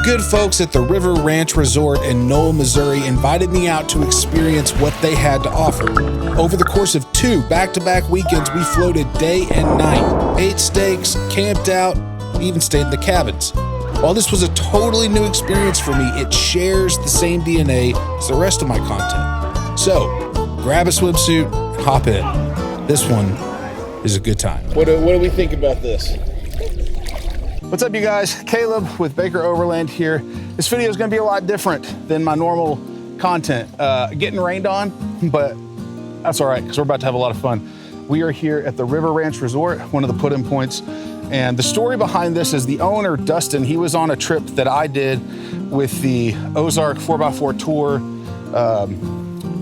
good folks at the River Ranch Resort in Noel, Missouri invited me out to experience what they had to offer. Over the course of 2 back-to-back weekends, we floated day and night, ate steaks, camped out, even stayed in the cabins. While this was a totally new experience for me, it shares the same DNA as the rest of my content. So, grab a swimsuit, hop in. This one is a good time. What do we think about this? What's up, you guys? Caleb with Baker Overland here. This video is going to be a lot different than my normal content. Getting rained on, but that's all right because we're about to have a lot of fun. We are here at the River Ranch Resort, one of the put-in points. And the story behind this is the owner, Dustin, he was on a trip that I did with the Ozarks 4x4 tour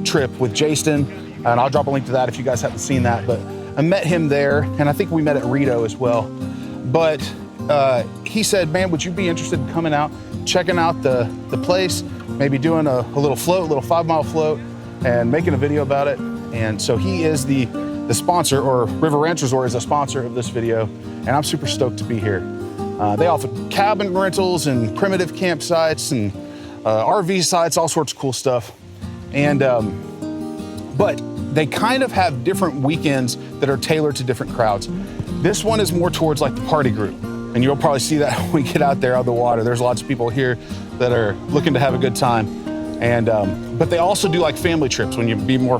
trip with Jason. And I'll drop a link to that if you guys haven't seen that. But I met him there, and I think we met at Rito as well. But he said, man, would you be interested in coming out, checking out the place, maybe doing a little float, a little 5-mile float, and making a video about it. And so he is the sponsor, or River Ranch Resort is a sponsor of this video, and I'm super stoked to be here. They offer cabin rentals and primitive campsites and RV sites, all sorts of cool stuff. And but they kind of have different weekends that are tailored to different crowds. This one is more towards like the party group. And you'll probably see that when we get out there on the water. There's lots of people here that are looking to have a good time. And but they also do like family trips when you be more,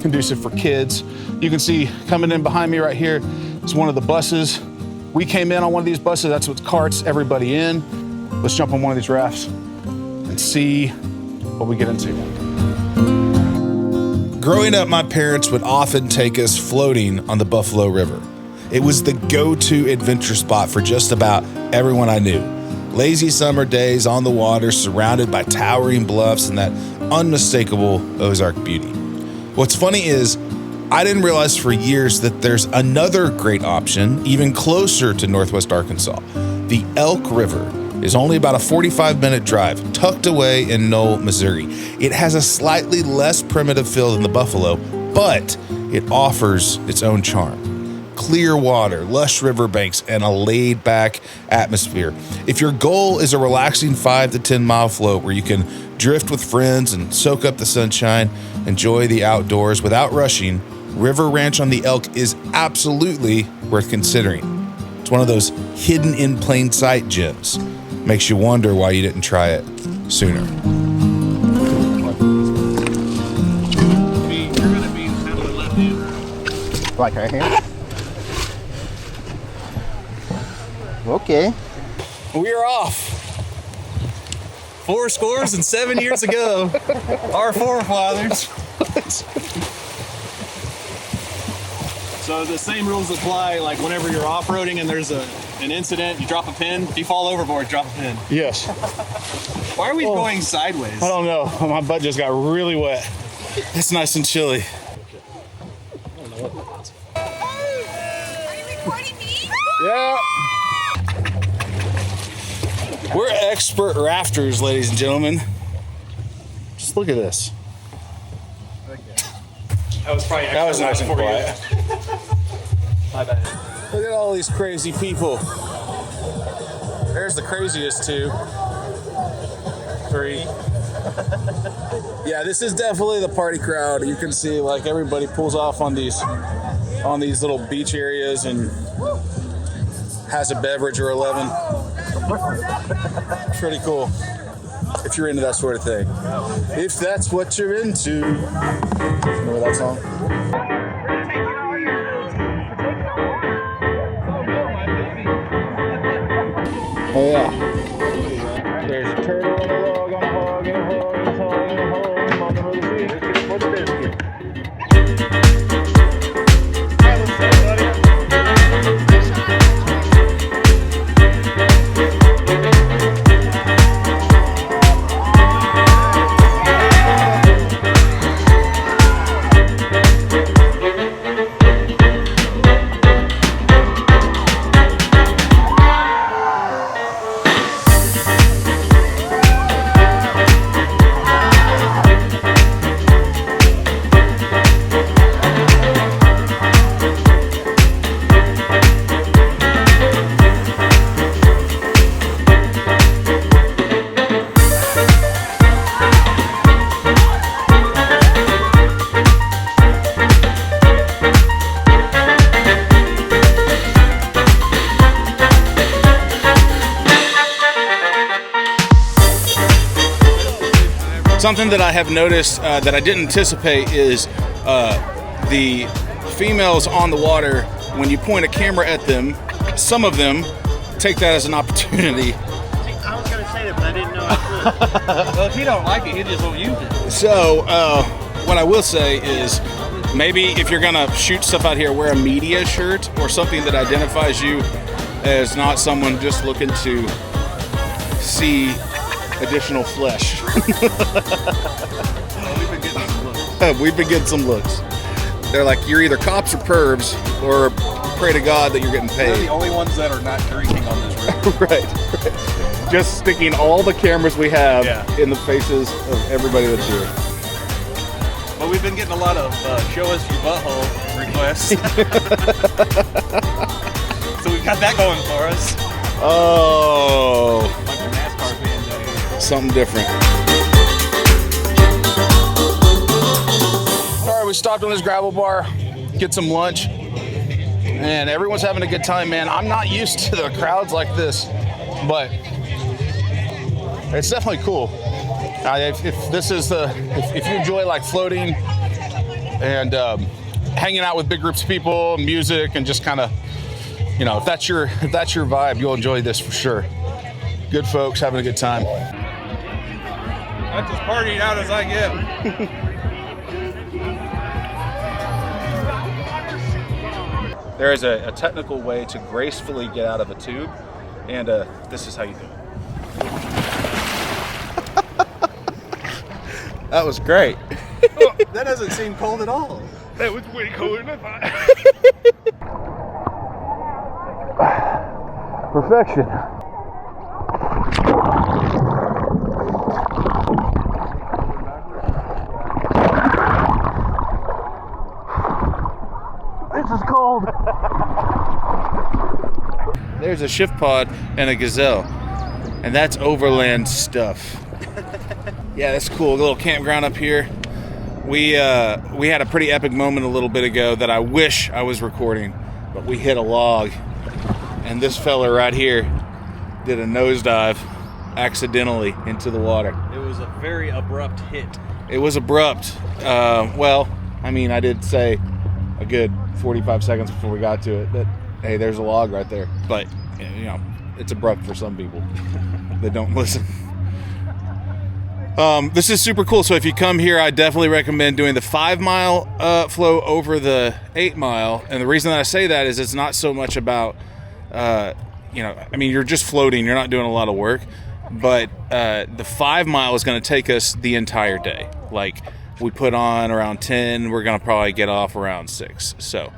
conducive for kids. You can see coming in behind me right here is one of the buses. We came in on one of these buses. That's what carts everybody in. Let's jump on one of these rafts and see what we get into. Growing up, my parents would often take us floating on the Buffalo River. It was the go-to adventure spot for just about everyone I knew. Lazy summer days on the water, surrounded by towering bluffs and that unmistakable Ozark beauty. What's funny is, I didn't realize for years that there's another great option, even closer to Northwest Arkansas. The Elk River is only about a 45-minute drive, tucked away in Noel, Missouri. It has a slightly less primitive feel than the Buffalo, but it offers its own charm. Clear water, lush riverbanks, and a laid-back atmosphere. If your goal is a relaxing 5 to 10 mile float where you can drift with friends and soak up the sunshine, enjoy the outdoors without rushing, River Ranch on the Elk is absolutely worth considering. It's one of those hidden in plain sight gems. Makes you wonder why you didn't try it sooner. Like right here? Okay. We are off. 4 years ago, our forefathers. So the same rules apply, like whenever you're off-roading and there's an incident, you drop a pin. If you fall overboard, drop a pin. Yes. Why are we going sideways? I don't know. My butt just got really wet. It's nice and chilly. Are you recording me? Yeah. We're expert rafters, ladies and gentlemen. Just look at this. That was probably That was nice and quiet. My bad. Look at all these crazy people. There's the craziest 2. 3. Yeah, this is definitely the party crowd. You can see like everybody pulls off on these little beach areas and has a beverage or 11. Pretty cool. If you're into that sort of thing. If that's what you're into. Remember that song? Oh yeah. There's a turtle and a log on a hog and a hog and a hog and a hog on the road. What's biscuit? Hey, what's up, buddy? Something that I have noticed that I didn't anticipate is the females on the water, when you point a camera at them, some of them take that as an opportunity. I was going to say that, but I didn't know I could. Well, if he don't like it, he just won't use it. So, what I will say is, maybe if you're gonna shoot stuff out here, wear a media shirt or something that identifies you as not someone just looking to see additional flesh. We've been getting some looks. They're like, you're either cops or pervs, or pray to God that you're getting paid. We're the only ones that are not drinking on this river. right. Just sticking all the cameras we have in the faces of everybody that's here. But we've been getting a lot of show us your butthole requests. So we've got that going for us. Oh. Like a NASCAR fan down here. Something different. All right, we stopped on this gravel bar, get some lunch, and everyone's having a good time, man. I'm not used to the crowds like this, but it's definitely cool. If you enjoy like floating and hanging out with big groups of people, music, and just kind of, you know, if that's your vibe, you'll enjoy this for sure. Good folks having a good time. That's as partied out as I get. There is a technical way to gracefully get out of a tube, and this is how you do it. That was great. Oh, that doesn't seem cold at all. That was way colder than I thought. Perfection. This is cold. There's a shift pod and a gazelle, and that's Overland stuff. Yeah, that's cool. A little campground up here. We had a pretty epic moment a little bit ago that I wish I was recording, but we hit a log, and this fella right here did a nosedive accidentally into the water. It was a very abrupt hit. It was abrupt. Well, I mean, I did say a good 45 seconds before we got to it that, hey, there's a log right there. But, you know, it's abrupt for some people that don't listen. This is super cool. So if you come here, I definitely recommend doing the 5 mile flow over the 8 mile. And the reason that I say that is it's not so much about, you know, I mean, you're just floating. You're not doing a lot of work. But the 5 mile is going to take us the entire day. Like, we put on around 10. We're going to probably get off around 6. So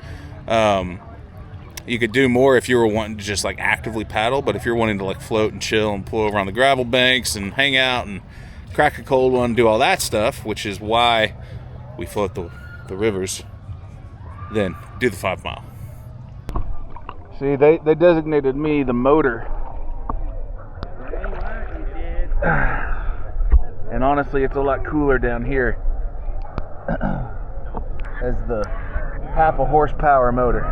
you could do more if you were wanting to just like actively paddle. But if you're wanting to like float and chill and pull over on the gravel banks and hang out and crack a cold one, do all that stuff, which is why we float the rivers, then do the 5 mile. See, they designated me the motor. And honestly, it's a lot cooler down here as the half a horsepower motor.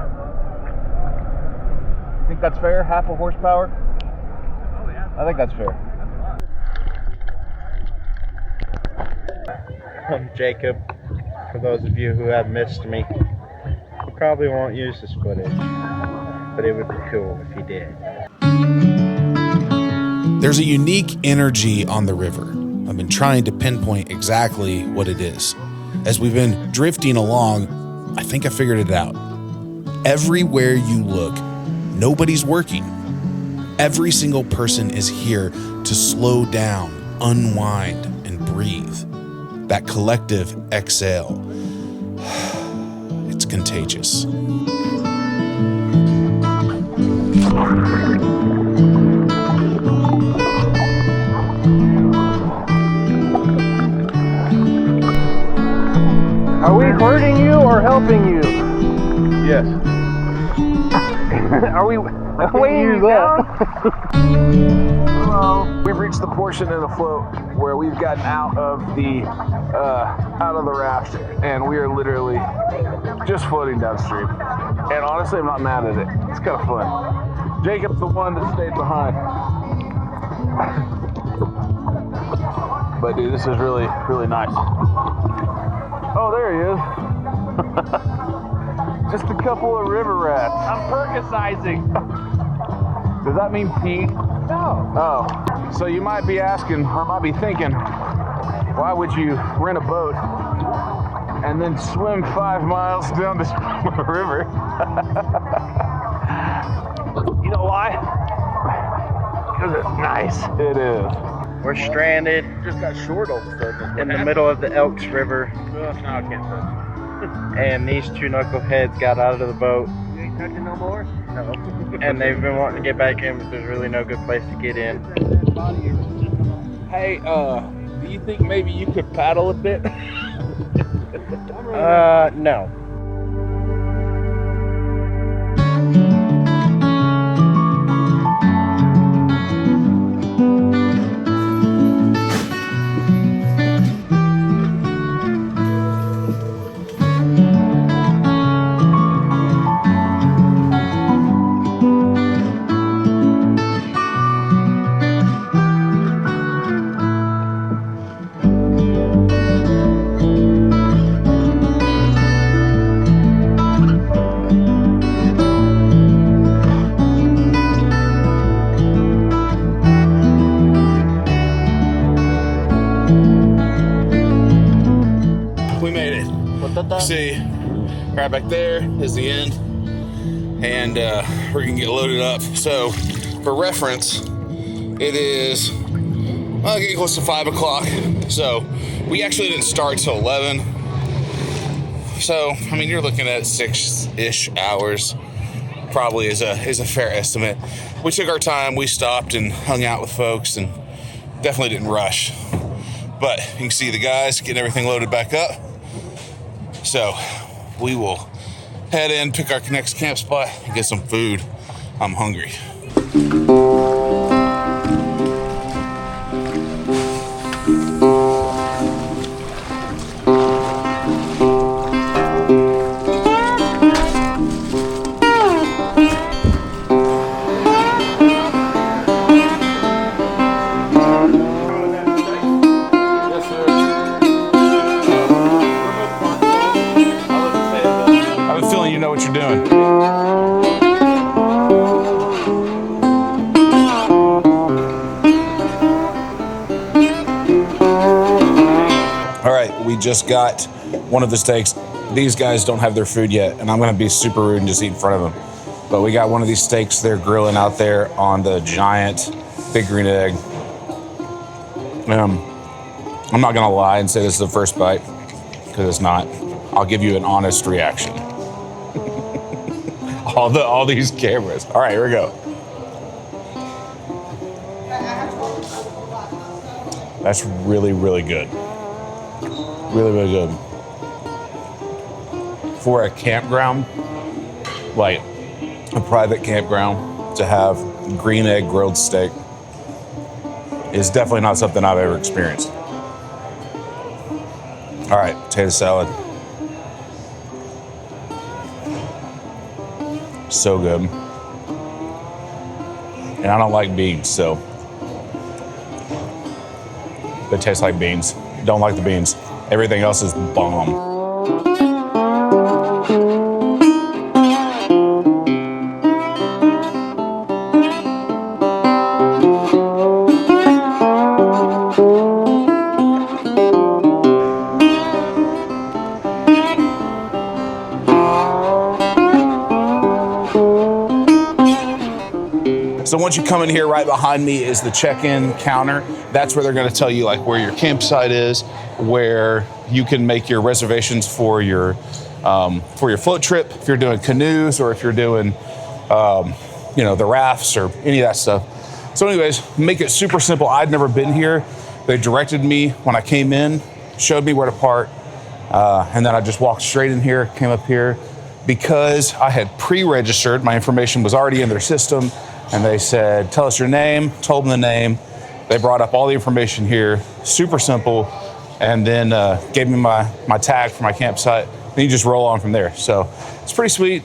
You think that's fair? Half a horsepower? Oh, yeah. I think that's fair. I'm Jacob. For those of you who have missed me, I probably won't use this footage, but it would be cool if you did. There's a unique energy on the river. I've been trying to pinpoint exactly what it is. As we've been drifting along, I think I figured it out. Everywhere you look, nobody's working. Every single person is here to slow down, unwind, and breathe. That collective exhale. It's contagious. Are we hurting you or helping you? Yes. Are we weighing you down? Hello. We've reached the portion in the float where we've gotten out of the raft, and we are literally just floating downstream. And honestly, I'm not mad at it. It's kind of fun. Jacob's the one that stayed behind. But dude, this is really, really nice. Oh, there he is. Just a couple of river rats. I'm percusizing. Does that mean pee? No. Oh, so you might be asking, or might be thinking, why would you rent a boat and then swim 5 miles down this river? You know why? Because it's nice. It is. We're stranded Just got short on the surface. in the middle of the Elk River, No, I can't touch. and these two knuckleheads got out of the boat, You ain't touching no more? No. and they've been wanting to get back in, but there's really no good place to get in. Hey, do you think maybe you could paddle a bit? No. We made it. See, right back there is the end, and we're gonna get loaded up. So, for reference, it is getting close to 5 o'clock. So, we actually didn't start till 11. So, I mean, you're looking at 6-ish hours. Probably is a fair estimate. We took our time. We stopped and hung out with folks, and definitely didn't rush. But you can see the guys getting everything loaded back up. So we will head in, pick our next camp spot, and get some food. I'm hungry. I have a feeling you know what you're doing. All right, we just got one of the steaks. These guys don't have their food yet, and I'm gonna be super rude and just eat in front of them. But we got one of these steaks they're grilling out there on the giant big green egg. I'm not gonna lie and say this is the first bite, because it's not. I'll give you an honest reaction. all these cameras. All right, here we go. That's really, really good. Really, really good. For a campground, like a private campground, to have green egg grilled steak is definitely not something I've ever experienced. All right, potato salad. So good. And I don't like beans, so they taste like beans. Don't like the beans. Everything else is bomb. So once you come in here, right behind me is the check-in counter. That's where they're going to tell you like where your campsite is, where you can make your reservations for your float trip, if you're doing canoes or if you're doing, the rafts or any of that stuff. So anyways, make it super simple. I'd never been here. They directed me when I came in, showed me where to park, and then I just walked straight in here, came up here. Because I had pre-registered, my information was already in their system, and they said, tell us your name, told them the name. They brought up all the information here, super simple, and then gave me my tag for my campsite. Then you just roll on from there. So it's pretty sweet.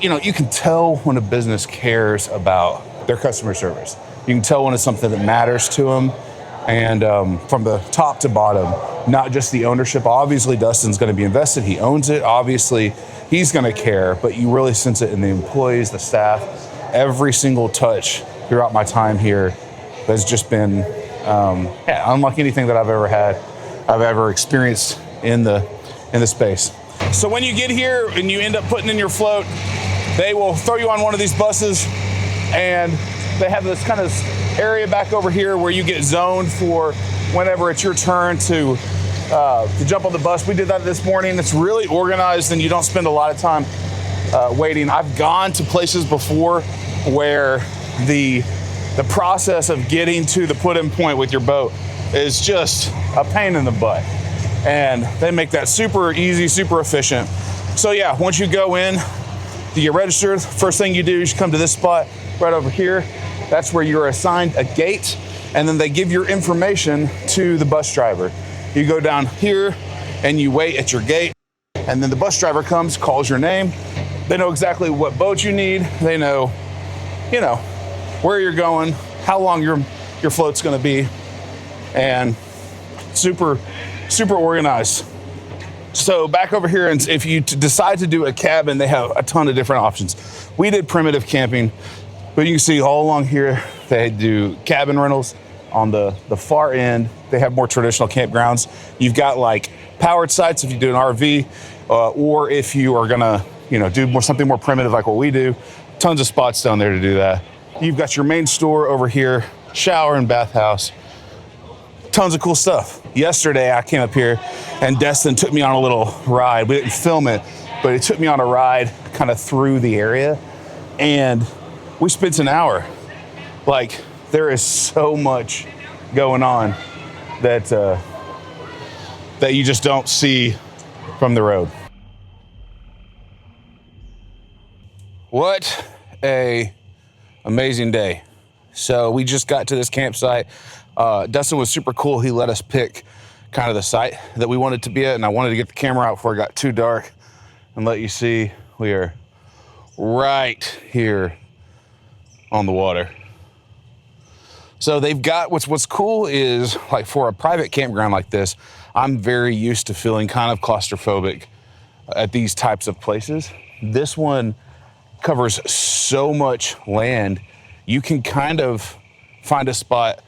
You can tell when a business cares about their customer service. You can tell when it's something that matters to them. And from the top to bottom, not just the ownership. Obviously, Dustin's going to be invested. He owns it. Obviously, he's going to care, but you really sense it in the employees, the staff. Every single touch throughout my time here has just been unlike anything that I've ever experienced in the space. So when you get here and you end up putting in your float, they will throw you on one of these buses, and they have this kind of area back over here where you get zoned for whenever it's your turn to jump on the bus. We did that this morning. It's really organized and you don't spend a lot of time waiting. I've gone to places before where the process of getting to the put-in point with your boat is just a pain in the butt. And they make that super easy, super efficient. So yeah, once you go in, you get registered. First thing you do is you come to this spot right over here. That's where you're assigned a gate, and then they give your information to the bus driver. You go down here and you wait at your gate, and then the bus driver comes, calls your name. They know exactly what boat you need. They know, where you're going, how long your float's gonna be, and super, super organized. So back over here, and if you decide to do a cabin, they have a ton of different options. We did primitive camping, but you can see all along here, they do cabin rentals. On the far end, they have more traditional campgrounds. You've got like powered sites if you do an RV, or if you are gonna, do something more primitive like what we do. Tons of spots down there to do that. You've got your main store over here, shower and bathhouse. Tons of cool stuff. Yesterday, I came up here and Destin took me on a little ride. We didn't film it, but he took me on a ride kind of through the area, and we spent an hour. Like, there is so much going on that you just don't see from the road. What a amazing day. So we just got to this campsite. Dustin was super cool. He let us pick kind of the site that we wanted to be at, and I wanted to get the camera out before it got too dark and let you see we are right here on the water. So they've got, what's cool is, like, for a private campground like this, I'm very used to feeling kind of claustrophobic at these types of places. This one covers so much land, you can kind of find a spot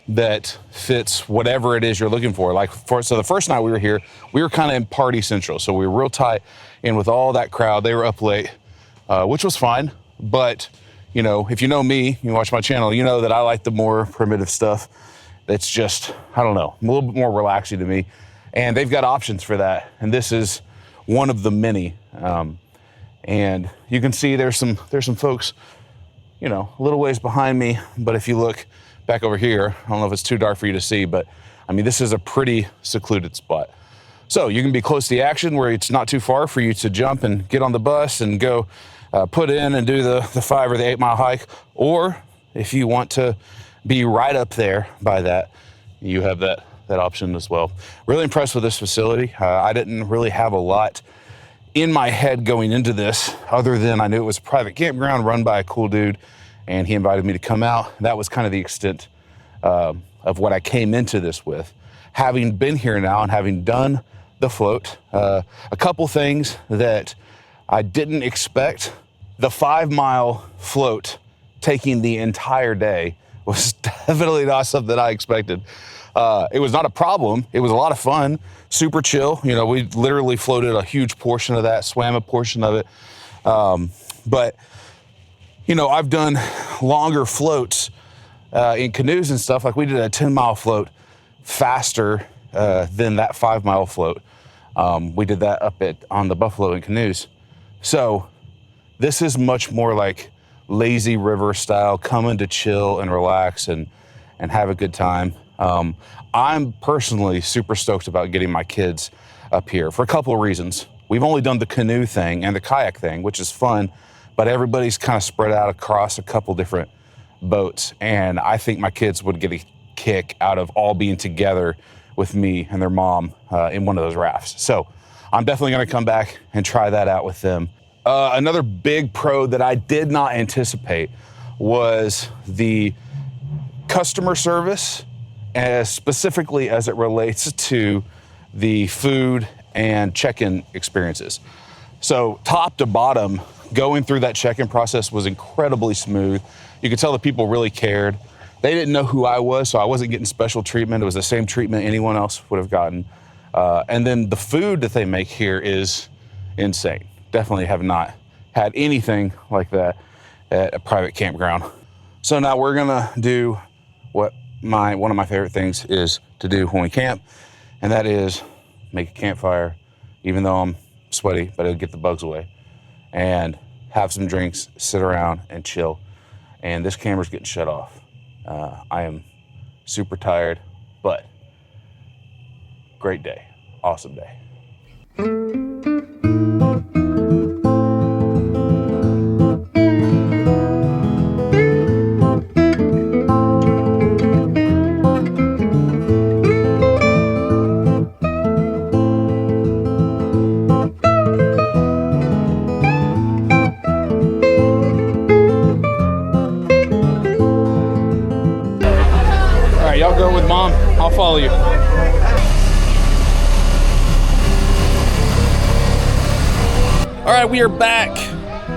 that fits whatever it is you're looking for. So the first night we were here, we were kind of in party central. So we were real tight in with all that crowd. They were up late, which was fine. But, if you know me, you watch my channel, you know that I like the more primitive stuff. That's just, I don't know, a little bit more relaxing to me. And they've got options for that. And this is one of the many. And you can see there's some folks, a little ways behind me. But if you look back over here, I don't know if it's too dark for you to see, but I mean, this is a pretty secluded spot. So you can be close to the action where it's not too far for you to jump and get on the bus and go put in and do the 5 or the 8 mile hike. Or if you want to be right up there by that, you have that option as well. Really impressed with this facility. I didn't really have a lot in my head going into this, other than I knew it was a private campground run by a cool dude, and he invited me to come out. That was kind of the extent of what I came into this with. Having been here now and having done the float, a couple things that I didn't expect. The 5 mile float taking the entire day was definitely not something that I expected. It was not a problem. It was a lot of fun, super chill. We literally floated a huge portion of that, swam a portion of it. But I've done longer floats in canoes and stuff. Like, we did a 10 mile float faster than that 5 mile float. We did that up on the Buffalo in canoes. So this is much more like lazy river style, coming to chill and relax and have a good time. I'm personally super stoked about getting my kids up here for a couple of reasons. We've only done the canoe thing and the kayak thing, which is fun, but everybody's kind of spread out across a couple different boats. And I think my kids would get a kick out of all being together with me and their mom in one of those rafts. So I'm definitely going to come back and try that out with them. Another big pro that I did not anticipate was the customer service specifically as it relates to the food and check-in experiences. So top to bottom, going through that check-in process was incredibly smooth. You could tell the people really cared. They didn't know who I was, so I wasn't getting special treatment. It was the same treatment anyone else would have gotten. And then the food that they make here is insane. Definitely have not had anything like that at a private campground. So now we're gonna do what one of my favorite things is to do when we camp, and that is make a campfire, even though I'm sweaty, but it'll get the bugs away, and have some drinks, sit around and chill. And this camera's getting shut off. I am super tired, but great day, awesome day. Y'all go with Mom, I'll follow you. All right, we are back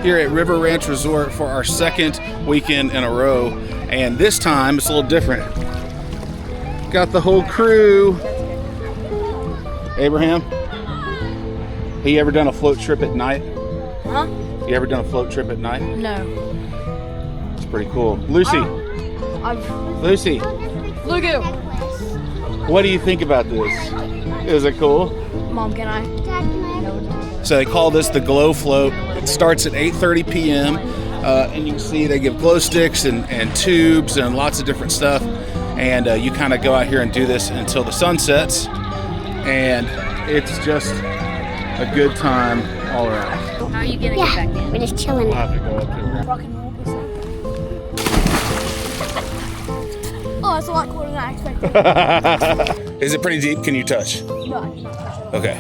here at River Ranch Resort for our second weekend in a row. And this time it's a little different. Got the whole crew. Abraham, have you ever done a float trip at night? Huh? You ever done a float trip at night? No. It's pretty cool. Lucy. Lucy. Look at What do you think about this? Is it cool? Mom, can I? No. So they call this the glow float. It starts at 8:30 p.m. And you can see they give glow sticks and tubes and lots of different stuff. And you kind of go out here and do this until the sun sets. And it's just a good time all around. How are you gonna get back in? We're just chilling. We'll have to go up to Rock and roll. Oh, that's a lot cooler than I expected. Is it pretty deep? Can you touch? No, I cannot touch it. Okay.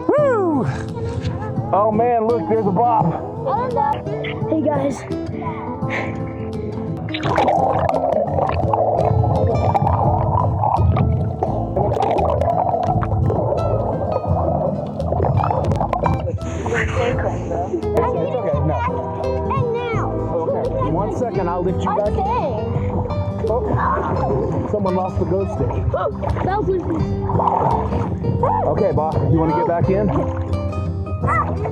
Woo! Oh man, look, there's a bob. Hey guys. It's okay, no. And now. Okay, 1 second, I'll lift you back. Oh, someone lost the glow stick. That was Lucy. Okay, Bob, you want to get back in? I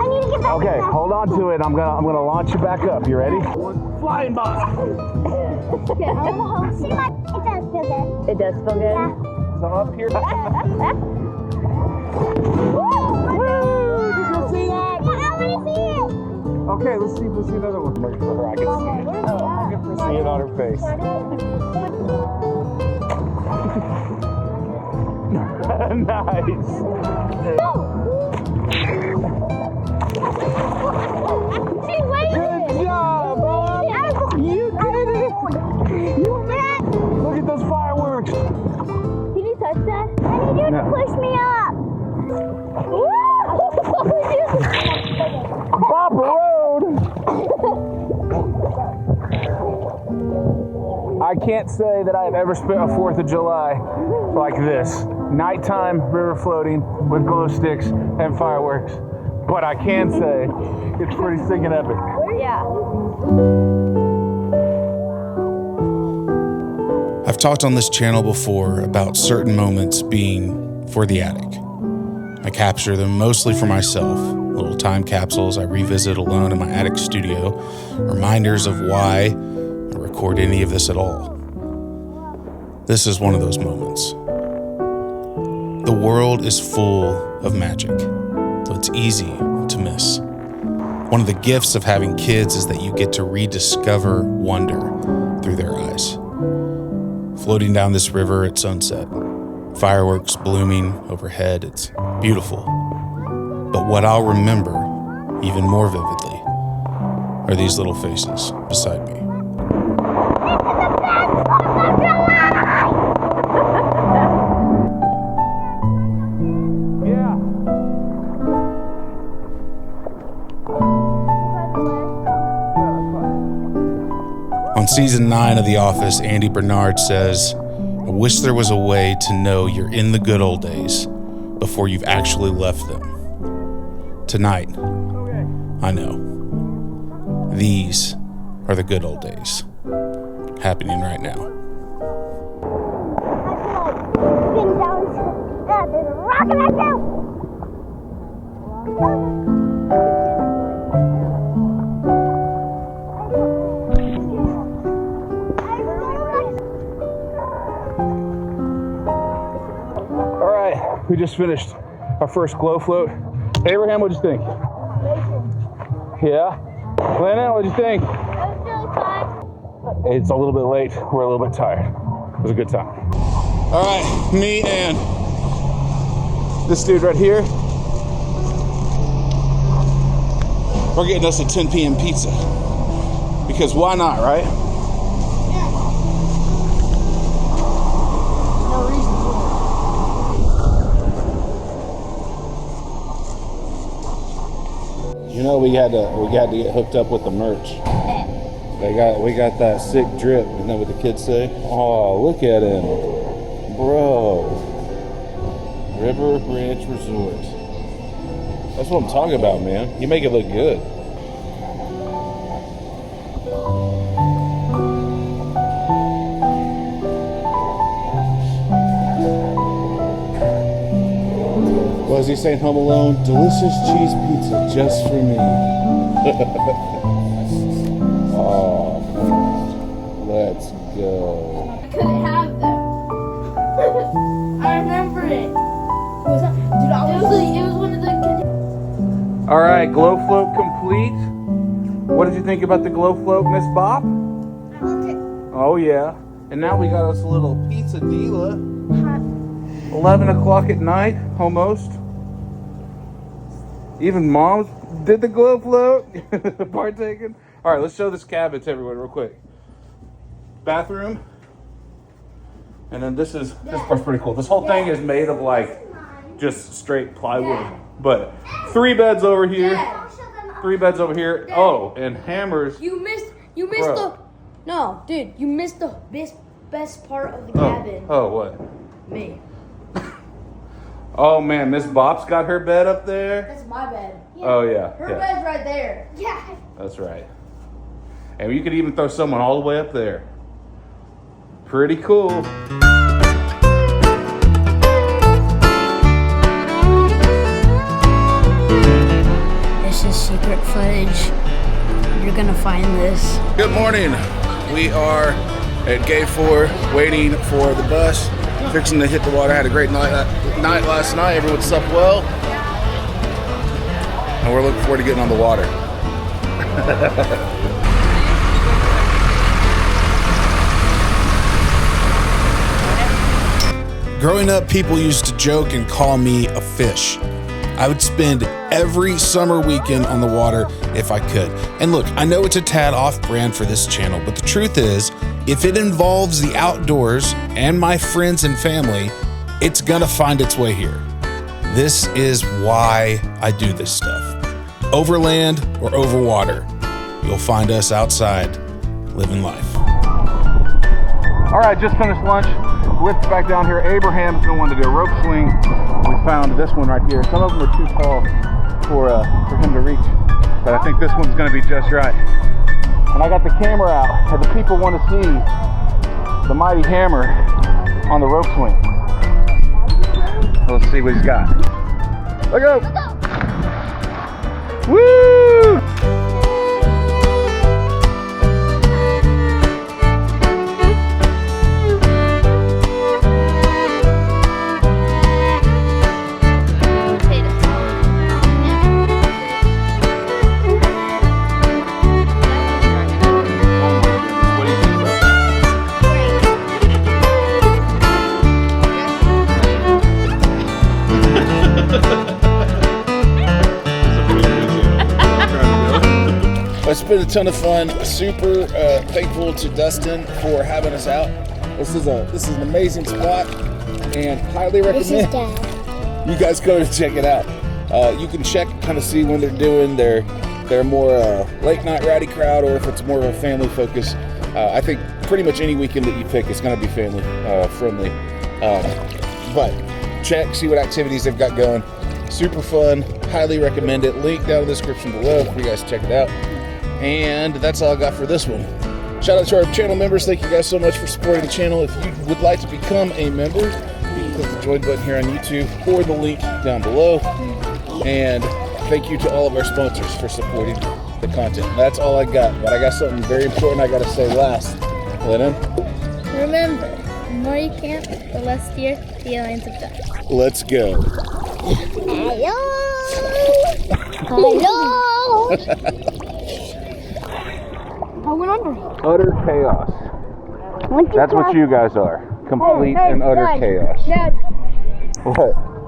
need to get back. Okay, hold on to it. I'm gonna launch you back up. You ready? Flying, Bob. Okay, I want to see my. It does feel good. It does feel good? Yeah. So up here. Okay, let's see another one. I can see it. I can see it on her face. Nice. Good job, Bob. You did it. You did it. Look at those fireworks. Did you touch that? I need you to push me up. Bob Road. I can't say that I have ever spent a 4th of July like this. Nighttime river floating with glow sticks and fireworks. But I can say it's pretty stinking epic. Yeah. I've talked on this channel before about certain moments being for the attic. I capture them mostly for myself, little time capsules I revisit alone in my attic studio, reminders of why I record any of this at all. This is one of those moments. The world is full of magic, so it's easy to miss. One of the gifts of having kids is that you get to rediscover wonder through their eyes. Floating down this river at sunset, fireworks blooming overhead, it's beautiful. But what I'll remember even more vividly are these little faces beside me. season 9 of The Office, Andy Bernard says, "I wish there was a way to know you're in the good old days before you've actually left them. Tonight, I know. These are the good old days happening right now." Spin down. There's a rock right now. All right, we just finished our first glow float. Abraham, what'd you think? Yeah? Lana, what'd you think? It was really fun. It's a little bit late. We're a little bit tired. It was a good time. All right, me and this dude right here. We're getting us a 10 p.m. pizza. Because why not, right? No reason to. You know, we had to get hooked up with the merch. We got that sick drip. Isn't that what the kids say? Oh, look at him, bro. River Branch Resort. That's what I'm talking about, man. You make it look good. What is he saying? Home Alone? Delicious cheese pizza just for me. Oh, come on. Let's go. I couldn't have them. I remember it. Was that, dude, it was one of the. All right, glow float complete. What did you think about the glow float, Miss Bob? Oh, yeah. And now we got us a little pizza dealer. 11 o'clock at night, almost. Even Mom did the glow float, partaking. All right, let's show this cabin to everyone real quick. Bathroom. And then this part's pretty cool. This whole thing is made of like just straight plywood. But 3 beds over here. 3 beds over here. Oh, and hammers. You missed Bro. the. No, dude, you missed the best part of the cabin. Oh, what? Me. Oh man, Miss Bop's got her bed up there. That's my bed. Oh yeah. Her Yeah. bed's right there. Yeah. That's right. And you could even throw someone all the way up there. Pretty cool. This is secret footage. You're gonna find this. Good morning. We are at Gate 4 waiting for the bus. Fixing to hit the water. Had a great night last night. Everyone slept well. And we're looking forward to getting on the water. Growing up, people used to joke and call me a fish. I would spend every summer weekend on the water if I could. And look, I know it's a tad off-brand for this channel, but the truth is, if it involves the outdoors and my friends and family, it's gonna find its way here. This is why I do this stuff. Overland or over water, you'll find us outside living life. All right, just finished lunch. Whipped back down here. Abraham's gonna want to do a rope swing. We found this one right here. Some of them are too tall for him to reach, but I think this one's gonna be just right. And I got the camera out, and the people want to see the mighty hammer on the rope swing. Let's see what he's got. Look out! Woo! It's been a ton of fun. Super thankful to Dustin for having us out. This is an amazing spot, and highly recommend This is Dad. you guys go and check it out. You can check, kind of see when they're doing their more late night rowdy crowd, or if it's more of a family focus. I think pretty much any weekend that you pick is going to be family friendly. But check, see what activities they've got going. Super fun. Highly recommend it. Link down in the description below for you guys to check it out. And that's all I got for this one. Shout out to our channel members. Thank you guys so much for supporting the channel. If you would like to become a member, you can click the join button here on YouTube or the link down below. And thank you to all of our sponsors for supporting the content. That's all I got, but I got something very important I got to say last. Lennon? Remember, the more you camp, the less deer the aliens have done. Let's go. Hello! Hello! I went under. Utter chaos. That's what you guys are. Complete and utter chaos. Dad. What?